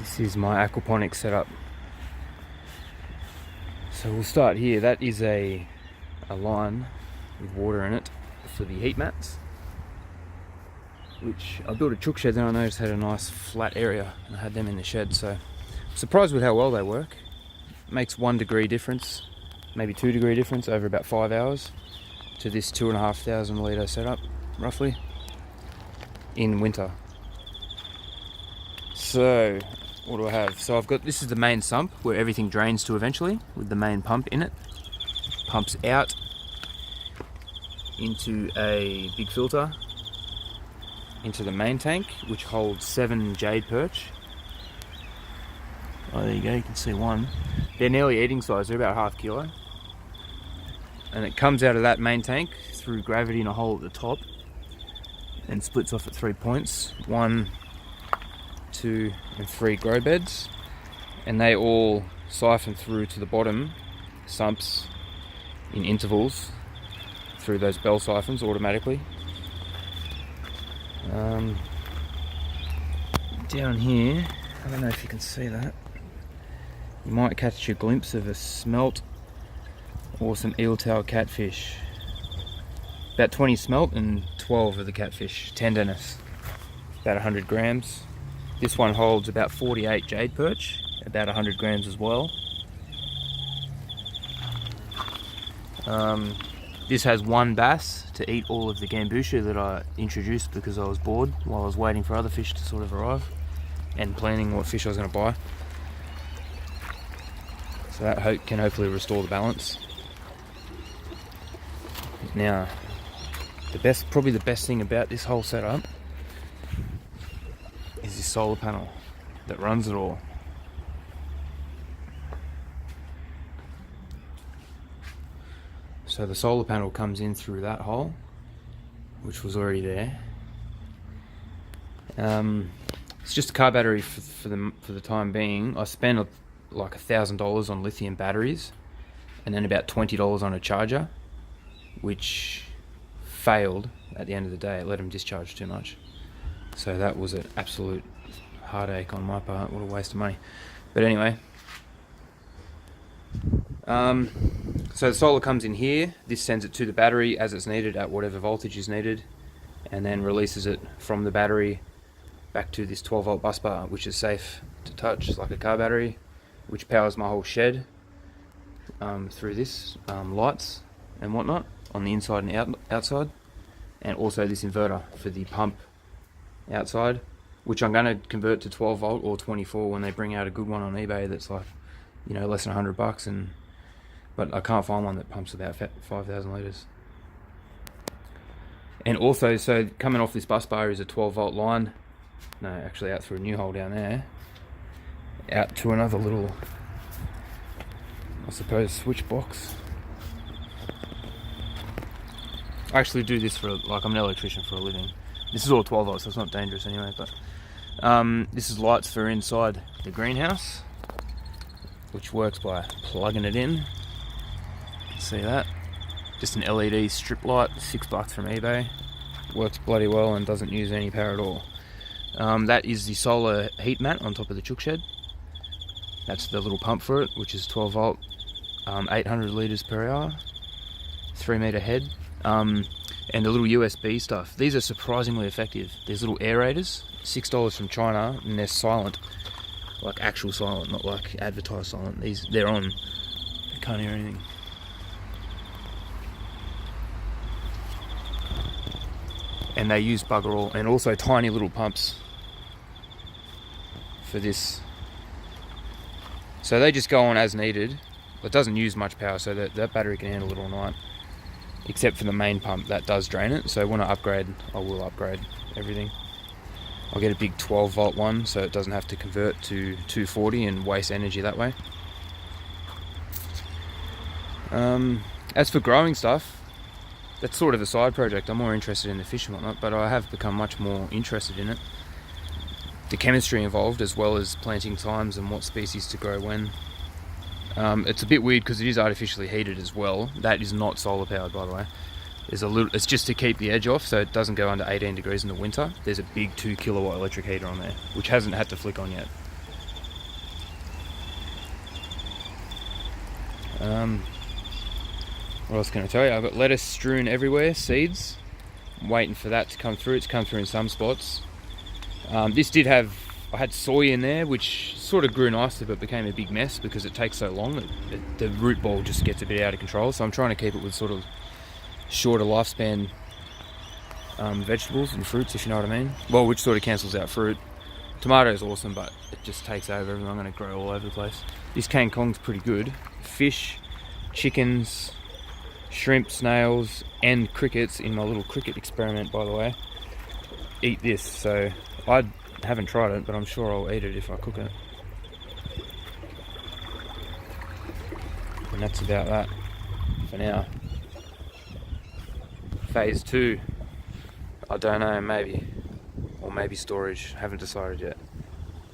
This is my aquaponics setup. So we'll start here. That is a line with water in it for the heat mats, which I built a chook shed, then I noticed had a nice flat area and I had them in the shed, so I'm surprised with how well they work. It makes 1 degree difference, maybe 2 degree difference over about 5 hours to this 2,500 litre setup roughly in winter. So what do I have? So I've got, this is the main sump where everything drains to eventually, with the main pump in it. Pumps out into a big filter into the main tank, which holds 7 jade perch. Oh, there you go, you can see one. They're nearly eating size, they're about ½ kilo. And it comes out of that main tank through gravity in a hole at the top and splits off at 3 points. 1, 2 and 3 grow beds, and they all siphon through to the bottom sumps in intervals through those bell siphons automatically. Down here, I don't know if you can see that, you might catch a glimpse of a smelt or some eel-tail catfish. About 20 smelt and 12 of the catfish, tenderness, about 100 grams. This one holds about 48 jade perch, about 100 grams as well. This has 1 bass to eat all of the gambusha that I introduced because I was bored while I was waiting for other fish to sort of arrive and planning what fish I was going to buy. So that can hopefully restore the balance. Now, probably the best thing about this whole setup is this solar panel that runs it all. So the solar panel comes in through that hole, which was already there. It's just a car battery for the time being. I spent like $1,000 on lithium batteries, and then about $20 on a charger, which failed at the end of the day. It let them discharge too much. So that was an absolute heartache on my part. What a waste of money. But anyway, so the solar comes in here. This sends it to the battery as it's needed at whatever voltage is needed, and then releases it from the battery back to this 12-volt bus bar, which is safe to touch. It's like a car battery, which powers my whole shed through this, lights and whatnot on the inside and outside, and also this inverter for the pump outside, which I'm going to convert to 12 volt or 24 when they bring out a good one on eBay that's like, you know, less than $100, but I can't find one that pumps about 5,000 litres. And also, so coming off this bus bar is a 12 volt line, no, actually out through a new hole down there, out to another little, I suppose, switch box. I actually do this for, like, I'm an electrician for a living. This is all 12 volts, so it's not dangerous anyway, but this is lights for inside the greenhouse, which works by plugging it in. You can see that. Just an LED strip light, $6 from eBay. Works bloody well and doesn't use any power at all. That is the solar heat mat on top of the chook shed. That's the little pump for it, which is 12 volt, 800 litres per hour, 3 metre head. And the little USB stuff. These are surprisingly effective. There's little aerators, $6 from China, and they're silent, like actual silent, not like advertised silent. They're on. You can't hear anything. And they use bugger all, and also tiny little pumps for this. So they just go on as needed. It doesn't use much power, so that battery can handle it all night. Except for the main pump, that does drain it. So when I upgrade, I will upgrade everything. I'll get a big 12 volt one, so it doesn't have to convert to 240 and waste energy that way. As for growing stuff, that's sort of a side project. I'm more interested in the fish and whatnot, but I have become much more interested in it. The chemistry involved, as well as planting times and what species to grow when. It's a bit weird because it is artificially heated as well. That is not solar powered, by the way. It's just to keep the edge off so it doesn't go under 18 degrees in the winter. There's a big 2 kilowatt electric heater on there, which hasn't had to flick on yet. What else can I tell you? I've got lettuce strewn everywhere, seeds. I'm waiting for that to come through. It's come through in some spots. This did have, I had soy in there, which sort of grew nicely but became a big mess because it takes so long. The root ball just gets a bit out of control, so I'm trying to keep it with sort of shorter lifespan vegetables and fruits, if you know what I mean. Well, which sort of cancels out fruit. Tomato is awesome, but it just takes over everything. I'm going to grow all over the place. This kangkong's pretty good. Fish, chickens, shrimp, snails, and crickets in my little cricket experiment, by the way, eat this. So I haven't tried it, but I'm sure I'll eat it if I cook it. And that's about that for now. Phase 2, I don't know, maybe. Or maybe storage, haven't decided yet.